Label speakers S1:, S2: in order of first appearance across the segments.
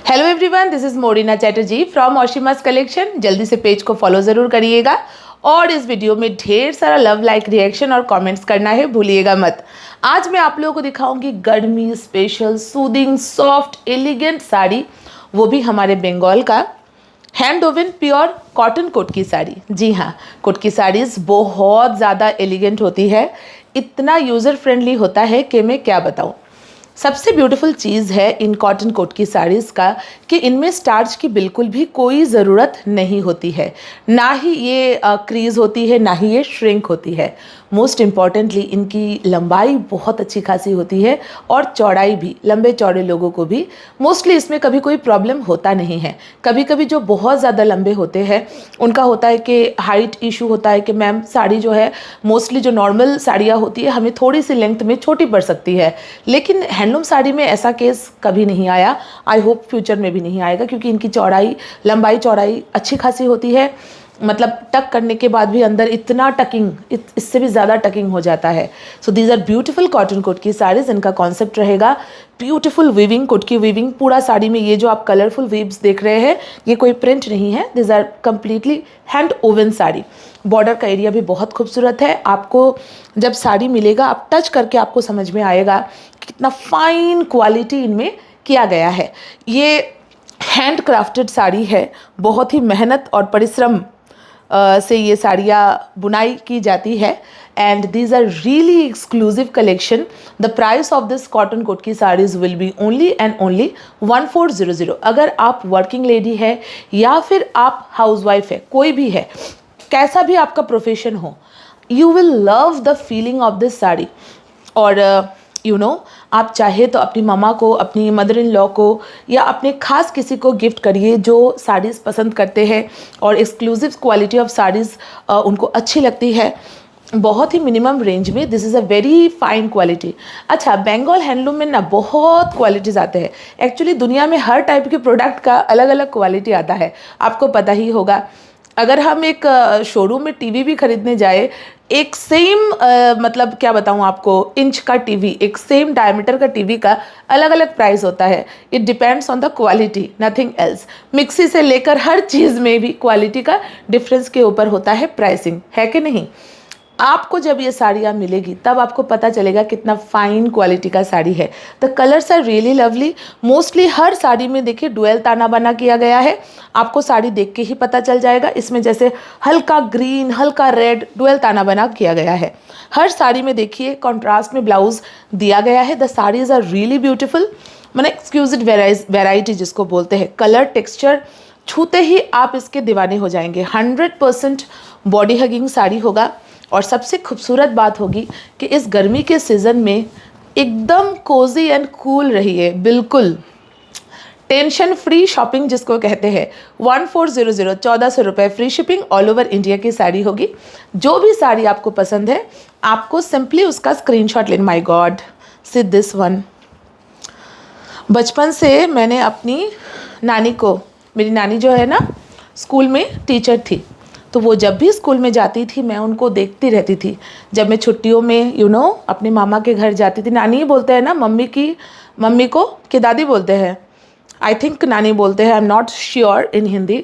S1: Hello everyone, this is Morina Chatterjee from Aushima's collection. जल्दी से page को फॉलो ज़रूर करिएगा और इस वीडियो में ढेर सारा लव लाइक रिएक्शन और कमेंट्स करना है, भूलिएगा मत। आज मैं आप लोगों को दिखाऊंगी गर्मी special soothing soft elegant sari, वो भी हमारे बंगाल का हैंड ओवन प्योर कॉटन कोट की साड़ी। जी हाँ, कोट की साड़ीज़ बहुत ज़्यादा एलिगेंट होती है, इतना यूज़र फ्रेंडली होता है कि मैं क्या बताऊँ। सबसे ब्यूटीफुल चीज़ है इन कॉटन कोट की साड़ीज़ का कि इनमें स्टार्च की बिल्कुल भी कोई ज़रूरत नहीं होती है, ना ही ये क्रीज़ होती है, ना ही ये श्रिंक होती है। मोस्ट इम्पॉर्टेंटली इनकी लंबाई बहुत अच्छी खासी होती है और चौड़ाई भी, लंबे चौड़े लोगों को भी मोस्टली इसमें कभी कोई प्रॉब्लम होता नहीं है। कभी कभी जो बहुत ज़्यादा लंबे होते हैं उनका होता है कि हाइट इशू होता है कि मैम साड़ी जो है, मोस्टली जो नॉर्मल साड़ियाँ होती है हमें थोड़ी सी लेंथ में छोटी पड़ सकती है, लेकिन हैंडलूम साड़ी में ऐसा केस कभी नहीं आया। आई होप फ्यूचर में भी नहीं आएगा, क्योंकि इनकी लंबाई चौड़ाई अच्छी खासी होती है। मतलब टक करने के बाद भी अंदर इतना टकिंग, इससे भी ज़्यादा टकिंग हो जाता है। So these are beautiful cotton कोट की साड़ीज़। इनका कॉन्सेप्ट रहेगा ब्यूटीफुल वीविंग, कोट की वीविंग पूरा साड़ी में। ये जो आप कलरफुल वीव्स देख रहे हैं ये कोई प्रिंट नहीं है, these are completely hand woven sari. Border का एरिया भी बहुत खूबसूरत है। आपको जब साड़ी मिलेगा आप टच करके आपको समझ में आएगा कितना फाइन क्वालिटी इनमें किया गया है। ये हैंड क्राफ्टेड साड़ी है, बहुत ही मेहनत और परिश्रम से ये साड़ियाँ बुनाई की जाती है। And these are really exclusive collection. The price of this cotton कोट की saris will be only and only 1400। अगर आप वर्किंग लेडी है या फिर आप हाउसवाइफ है, कोई भी है, कैसा भी आपका प्रोफेशन हो, you will love the feeling of this sari. और आप चाहे तो अपनी ममा को, अपनी मदर इन लॉ को या अपने खास किसी को गिफ्ट करिए जो साड़ीज़ पसंद करते हैं और एक्सक्लूसिव क्वालिटी ऑफ साड़ीज़ उनको अच्छी लगती है, बहुत ही मिनिमम रेंज में। This is a very fine quality. अच्छा, बंगाल हैंडलूम में ना बहुत क्वालिटीज़ आते हैं। एक्चुअली दुनिया में हर टाइप के प्रोडक्ट का अलग अलग क्वालिटी आता है, आपको पता ही होगा। अगर हम एक शोरूम में टीवी भी खरीदने जाए, एक सेम मतलब क्या बताऊँ आपको, इंच का टीवी, एक सेम डायमीटर का टीवी का अलग अलग प्राइस होता है। It depends on the quality, nothing else. Mixie से लेकर हर चीज़ में भी क्वालिटी का डिफरेंस के ऊपर होता है प्राइसिंग, है कि नहीं। आपको जब ये साड़ियाँ मिलेगी तब आपको पता चलेगा कितना फाइन क्वालिटी का साड़ी है। The colours are really lovely. Mostly हर साड़ी में देखिए डुअल ताना बना किया गया है, आपको साड़ी देख के ही पता चल जाएगा। इसमें जैसे हल्का ग्रीन, हल्का रेड, डुअल ताना बना किया गया है। हर साड़ी में देखिए कॉन्ट्रास्ट में ब्लाउज दिया गया है। The saris are really beautiful, मैंने एक्सक्लूसिव वेराइटी जिसको बोलते हैं। कलर टेक्सचर छूते ही आप इसके दीवाने हो जाएंगे। 100% बॉडी हगिंग साड़ी होगा। और सबसे खूबसूरत बात होगी कि इस गर्मी के सीज़न में एकदम कोजी एंड कूल रहिए, बिल्कुल टेंशन फ्री शॉपिंग जिसको कहते हैं। 1400, 1400 रुपये, free shipping all over India की साड़ी होगी। जो भी साड़ी आपको पसंद है आपको सिंपली उसका स्क्रीनशॉट लेना। My God, see this one. बचपन से मैंने अपनी नानी को, मेरी नानी जो है ना स्कूल में टीचर थी, तो वो जब भी स्कूल में जाती थी मैं उनको देखती रहती थी। जब मैं छुट्टियों में अपने मामा के घर जाती थी, नानी ही बोलते हैं ना, मम्मी को कि दादी बोलते हैं, आई थिंक नानी बोलते हैं, I am not sure in Hindi.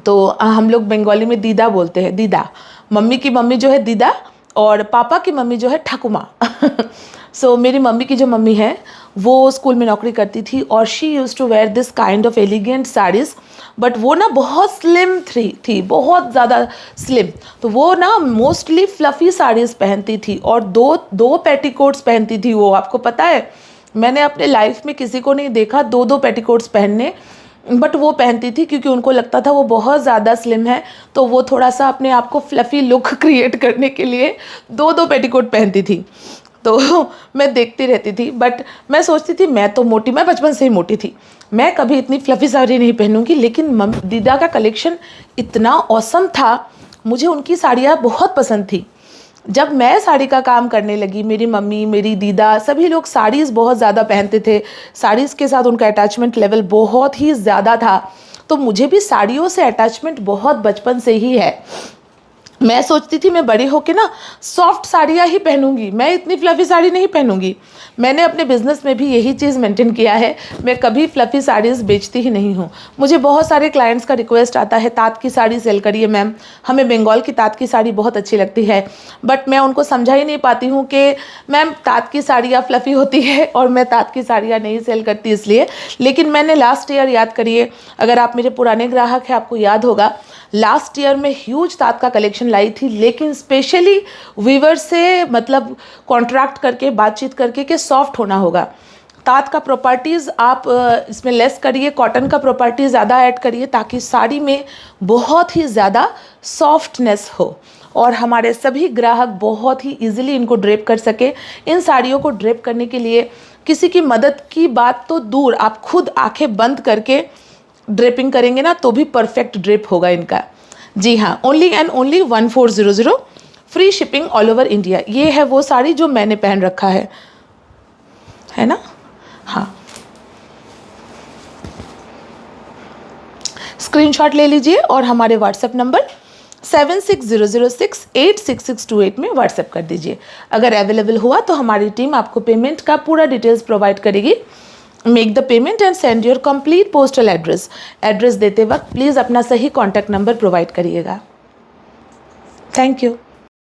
S1: तो हम लोग बंगाली में दीदा बोलते हैं, दीदा। मम्मी की मम्मी जो है दीदा और पापा की मम्मी जो है ठाकुमा। सो मेरी मम्मी की जो मम्मी है वो स्कूल में नौकरी करती थी और she use to wear this kind of elegant saris. But वो ना बहुत स्लिम थी, बहुत ज़्यादा स्लिम। तो वो ना मोस्टली फ्लफ़ी साड़ीज़ पहनती थी और दो पेटीकोट्स पहनती थी वो। आपको पता है, मैंने अपने लाइफ में किसी को नहीं देखा दो पेटीकोट्स पहनने, बट वो पहनती थी क्योंकि उनको लगता था वो बहुत ज़्यादा स्लिम है, तो वो थोड़ा सा अपने आप को फ्लफ़ी लुक क्रिएट करने के लिए दो पेटीकोट पहनती थी। तो मैं देखती रहती थी, बट मैं सोचती थी मैं तो मोटी, मैं बचपन से ही मोटी थी, मैं कभी इतनी फ्लफ़ी साड़ी नहीं पहनूंगी। लेकिन दीदा का कलेक्शन इतना ऑसम था, मुझे उनकी साड़ियाँ बहुत पसंद थी। जब मैं साड़ी का काम करने लगी, मेरी मम्मी, मेरी दीदा, सभी लोग साड़ीज़ बहुत ज़्यादा पहनते थे। साड़ीज़ के साथ उनका अटैचमेंट लेवल बहुत ही ज़्यादा था, तो मुझे भी साड़ियों से अटैचमेंट बहुत बचपन से ही है। मैं सोचती थी मैं बड़ी होके ना सॉफ्ट साड़ियाँ ही पहनूंगी, मैं इतनी फ्लफ़ी साड़ी नहीं पहनूंगी। मैंने अपने बिज़नेस में भी यही चीज़ मेंटेन किया है, मैं कभी फ्लफ़ी साड़ीज़ बेचती ही नहीं हूँ। मुझे बहुत सारे क्लाइंट्स का रिक्वेस्ट आता है, तात की साड़ी सेल करिए मैम, हमें बंगाल की तात की साड़ी बहुत अच्छी लगती है। बट मैं उनको समझा ही नहीं पाती हूँ कि मैम तात की साड़ियाँ फ्लफ़ी होती है और मैं तात की साड़ियाँ नहीं सेल करती इसलिए। लेकिन मैंने लास्ट ईयर, याद करिए, अगर आप मेरे पुराने ग्राहक हैं आपको याद होगा, लास्ट ईयर में ह्यूज तात का कलेक्शन लाई थी, लेकिन स्पेशली वीवर से मतलब कॉन्ट्रैक्ट करके, बातचीत करके कि सॉफ्ट होना होगा। तात का प्रॉपर्टीज़ आप इसमें लेस करिए, कॉटन का प्रॉपर्टी ज़्यादा ऐड करिए ताकि साड़ी में बहुत ही ज़्यादा सॉफ्टनेस हो और हमारे सभी ग्राहक बहुत ही इजीली इनको ड्रेप कर सके। इन साड़ियों को ड्रेप करने के लिए किसी की मदद की बात तो दूर, आप खुद आंखें बंद करके ड्रेपिंग करेंगे ना तो भी परफेक्ट ड्रेप होगा इनका। जी हाँ, only and only 1400, free shipping all over India. ये है वो साड़ी जो मैंने पहन रखा है ना। हाँ, स्क्रीनशॉट ले लीजिए और हमारे व्हाट्सएप नंबर 7600686628 में व्हाट्सएप कर दीजिए। अगर अवेलेबल हुआ तो हमारी टीम आपको पेमेंट का पूरा डिटेल्स प्रोवाइड करेगी। Make the payment and send your complete postal address. Address देते वक्त प्लीज़ अपना सही कॉन्टैक्ट नंबर प्रोवाइड करिएगा। Thank you.